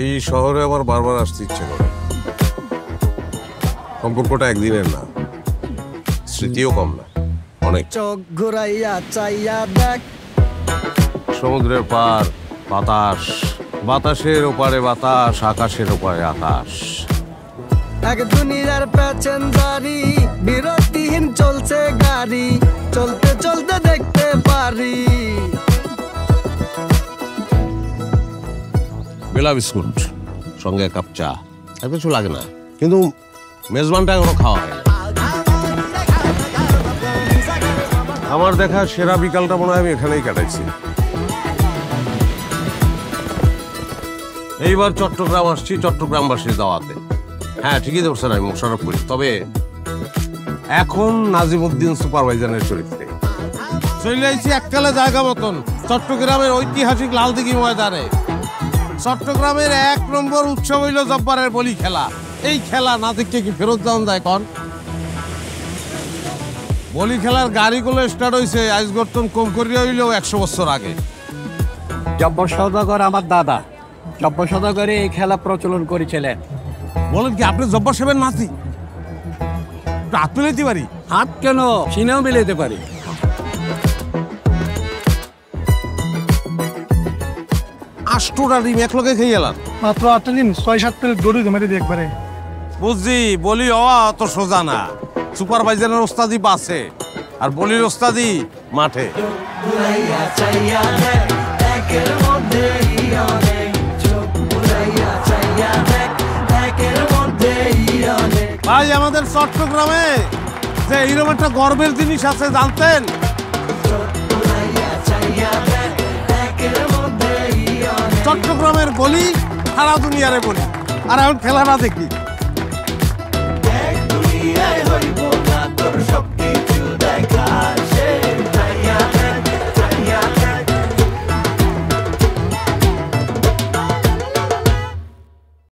এই শহরে আমার বারবার আসতে ইচ্ছে করে। সম্পর্কটা একদিনের না, স্মৃতিও কম না, অনেক। চোখ ঘুরাইয়া চাইয়া দেখ, সমুদ্রের পার বাতাস, বাতাসের ওপারে বাতাস, আকাশের ওপারে আকাশ। এক দুনিয়ার প্যাসেঞ্জারি, বিরতিহীন চলছে গাড়ি, চলতে চলতে দেখতে পারি। বেলা বিস্কুট সঙ্গে এক কাপ চা, আর কিছু লাগে না। কিন্তু মেজবানটা এখনো খাওয়া হয় না। আমার দেখা সেরা বিকালটা মনে হয় আমি এখানেই কাটাইছি। এইবার চট্টগ্রাম আসছি চট্টগ্রামবাসীর দাওয়াতে। হ্যাঁ, ঠিকই ধরছেন, আমি মোশাররফ করি, তবে এখন নাজিমউদ্দিন সুপারভাইজারের চরিত্রে। চলে আইছি এককালে জায়গা মতন চট্টগ্রামের ঐতিহাসিক লালদিঘি ময়দানে। চট্টগ্রামের 1 নম্বর উৎসব হইল জব্বারের বলি খেলা। এই খেলা না দেখতে কি ফেরত যাওয়া যায় কন? বলি খেলার গাড়িগুলো স্টার্ট হয়েছে আজ গর্তন কম করিয়া হইলেও 100 বছর আগে। জব্বর সওদাগর আমার দাদা। জব্বর সওদাগরে এই খেলা প্রচলন করেছিলেন। বলেন কি আপনি জব্বার সাহেবের নাতি? হাত মিলাইতে পারি? হাত কেন, সিনেও মিলাইতে পারি। আষ্টটা ডিম একলগে খেয়ে গেলাম। মাত্র 8 দিন 6-7 প্লেট গরু জমে দিয়ে একবারে। বুঝছি, বলি হওয়া অত সোজা না। সুপারভাইজারের ওস্তাদি বাসে আর বলির ওস্তাদি মাঠে। ভাই, আমাদের চট্টগ্রামে যে এইরকম একটা গর্বের জিনিস আছে জানতেন? চট্টগ্রামের বলি সারা দুনিয়ারে বলি। আর এখন খেলা না দেখি।